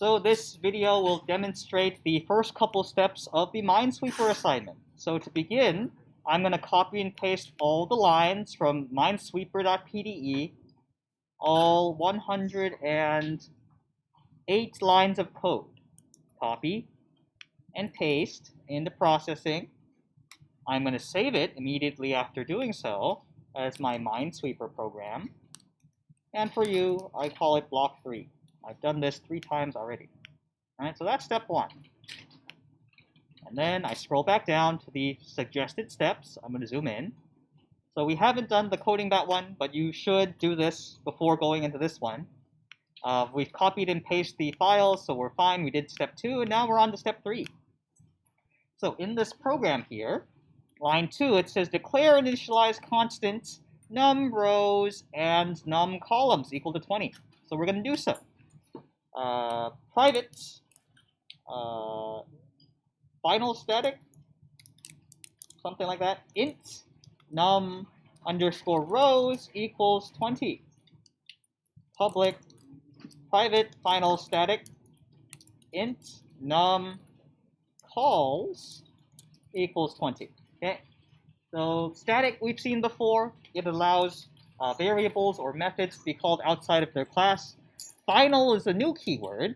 So this video will demonstrate the first couple steps of the Minesweeper assignment. So to begin, I'm going to copy and paste all the lines from minesweeper.pde, all 108 lines of code. Copy and paste into processing. I'm going to save it immediately after doing so as my Minesweeper program. And for you, I call it block 3. I've done this 3 times already. All right, so that's step 1. And then I scroll back down to the suggested steps. I'm going to zoom in. So we haven't done the coding that one, but you should do this before going into this one. We've copied and pasted the files, so we're fine. We did step 2, and now we're on to step 3. So in this program here, line 2, it says declare initialize constants num rows and num columns equal to 20. So we're going to do so. Private final static, something like that, int num underscore rows equals 20. Public private final static int num calls equals 20. Okay, so static we've seen before. It allows variables or methods to be called outside of their class. Final is a new keyword.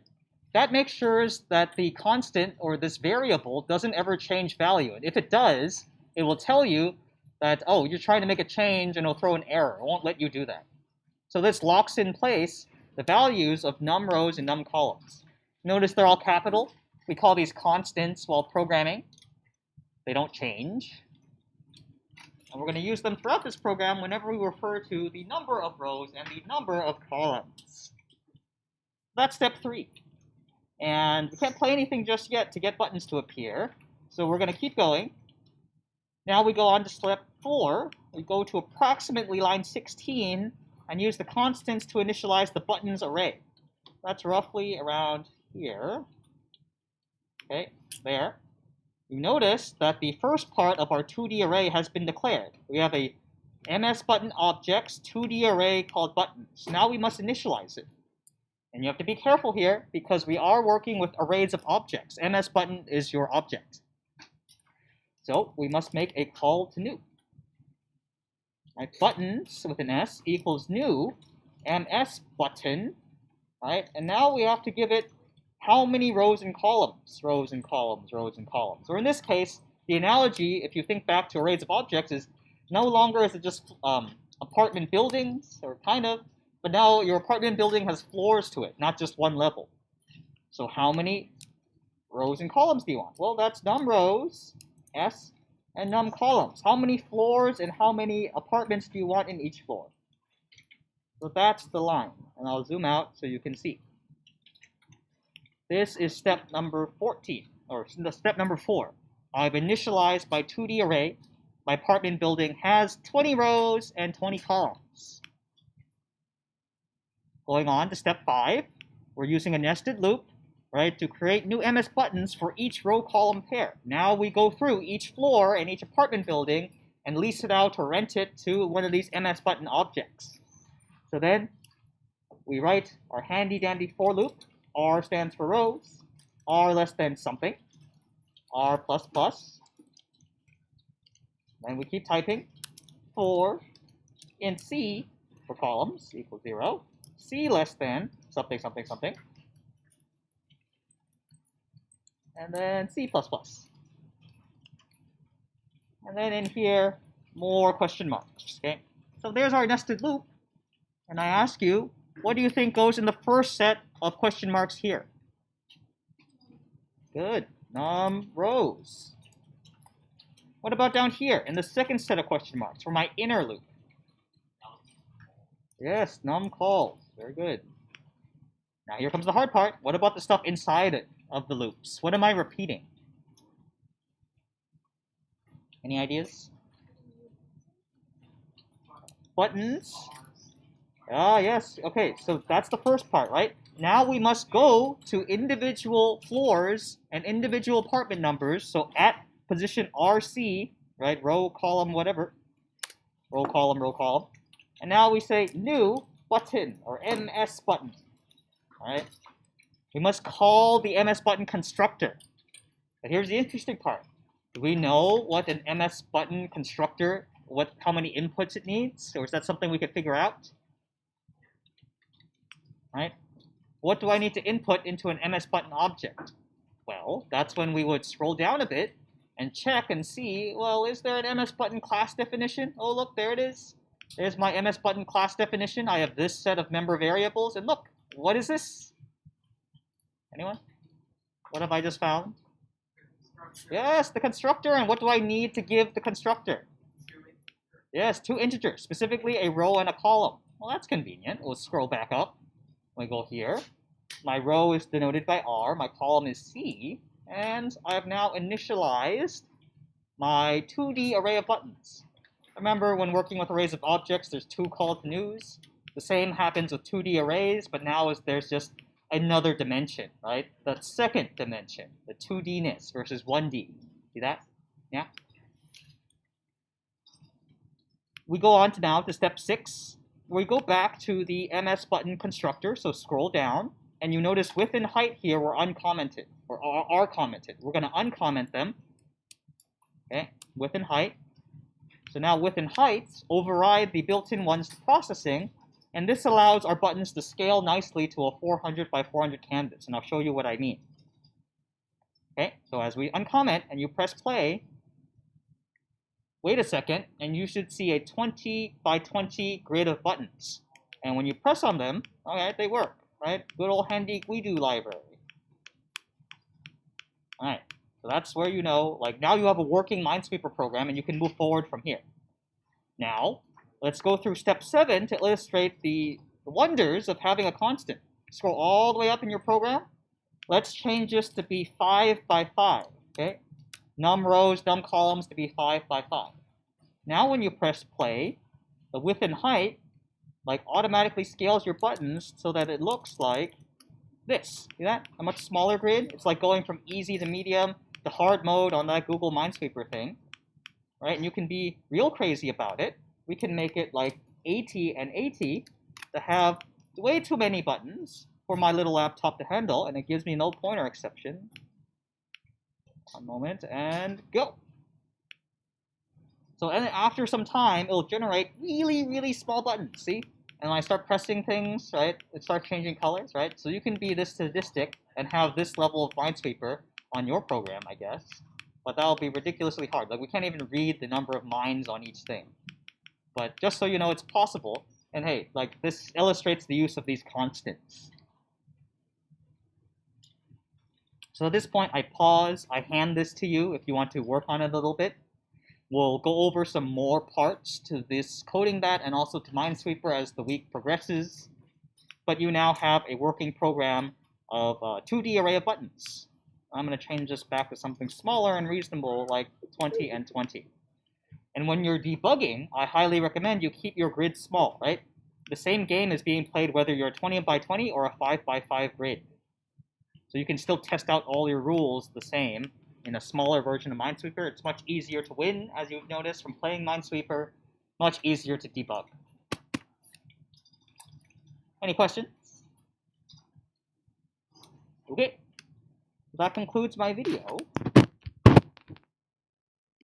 That makes sure that the constant or this variable doesn't ever change value. And if it does, it will tell you that, oh, you're trying to make a change, and it'll throw an error. It won't let you do that. So this locks in place the values of num rows and num columns. Notice they're all capital. We call these constants while programming. They don't change. And we're going to use them throughout this program whenever we refer to the number of rows and the number of columns. That's step 3. And we can't play anything just yet to get buttons to appear. So we're going to keep going. Now we go on to step 4. We go to approximately line 16 and use the constants to initialize the buttons array. That's roughly around here. Okay, there. You notice that the first part of our 2D array has been declared. We have a MS-button objects 2D array called buttons. Now we must initialize it. And you have to be careful here because we are working with arrays of objects. MS-button is your object. So we must make a call to new. Right, buttons with an S equals new MS-button. Right, and now we have to give it how many rows and columns? Rows and columns, rows and columns. Or in this case, the analogy, if you think back to arrays of objects, is no longer is it just apartment buildings, or kind of, but now your apartment building has floors to it, not just one level. So how many rows and columns do you want? Well, that's num rows, S, and num columns. How many floors and how many apartments do you want in each floor? So that's the line. And I'll zoom out so you can see. This is step number 14, or step number 4. I've initialized my 2D array. My apartment building has 20 rows and 20 columns. Going on to step 5, we're using a nested loop, right, to create new MS buttons for each row-column pair. Now we go through each floor and each apartment building and lease it out or rent it to one of these MS button objects. So then we write our handy-dandy for loop. R stands for rows, R less than something, R plus plus. Then we keep typing. For int C for columns equals 0. C less than something, something, something. And then C plus plus. And then in here, more question marks. Okay. So there's our nested loop. And I ask you, what do you think goes in the first set of question marks here? Good. Num rows. What about down here in the second set of question marks for my inner loop? Yes, num calls. Very good. Now here comes the hard part. What about the stuff inside of the loops? What am I repeating? Any ideas? Buttons. Ah, yes. Okay, so that's the first part, right? Now we must go to individual floors and individual apartment numbers. So at position RC, right, row, column, whatever. Row, column, row, column. And now we say new button or MS button. All right. We must call the MS button constructor. But here's the interesting part. Do we know what an MS button constructor, how many inputs it needs? Or is that something we could figure out? Right? What do I need to input into an MS button object? Well, that's when we would scroll down a bit and check and see, well, is there an MS button class definition? Oh, look, there it is. There's my MS button class definition. I have this set of member variables. And look, what is this? Anyone? What have I just found? Yes, the constructor. And what do I need to give the constructor? Yes, 2 integers, specifically a row and a column. Well, that's convenient. We'll scroll back up. We go here. My row is denoted by R. My column is C. And I have now initialized my 2D array of buttons. Remember, when working with arrays of objects, there's 2 call to news. The same happens with 2D arrays, but now there's just another dimension, right? The second dimension, the 2D-ness versus 1D. See that? Yeah? We go on now to step 6. We go back to the MS button constructor, so scroll down, and you notice width and height here were uncommented, or are commented. We're going to uncomment them. Okay, width and height. So now width and height override the built-in ones to processing, and this allows our buttons to scale nicely to a 400 by 400 canvas, and I'll show you what I mean. Okay, so as we uncomment and you press play, wait a second, and you should see a 20 by 20 grid of buttons. And when you press on them, all right, they work, right? Good old handy GUIDO library. All right, so that's where you know, like now you have a working Minesweeper program and you can move forward from here. Now, let's go through step 7 to illustrate the wonders of having a constant. Scroll all the way up in your program. Let's change this to be 5 by 5, okay? Num rows, num columns to be 5 by 5. Now when you press play, the width and height like automatically scales your buttons so that it looks like this. See that? A much smaller grid. It's like going from easy to medium to hard mode on that Google Minesweeper thing, right? And you can be real crazy about it. We can make it like 80 and 80 to have way too many buttons for my little laptop to handle, and it gives me no pointer exception. One moment, and go. So and after some time, it'll generate really, really small buttons, see? And when I start pressing things, right, it starts changing colors, right? So you can be this sadistic and have this level of Minesweeper on your program, I guess. But that'll be ridiculously hard. Like, we can't even read the number of mines on each thing. But just so you know, it's possible. And hey, like, this illustrates the use of these constants. So at this point, I pause. I hand this to you if you want to work on it a little bit. We'll go over some more parts to this coding bat and also to Minesweeper as the week progresses. But you now have a working program of a 2D array of buttons. I'm going to change this back to something smaller and reasonable, like 20 and 20. And when you're debugging, I highly recommend you keep your grid small, right? The same game is being played whether you're a 20 by 20 or a 5 by 5 grid. So you can still test out all your rules the same in a smaller version of Minesweeper. It's much easier to win, as you've noticed from playing Minesweeper. Much easier to debug. Any questions? Okay. That concludes my video.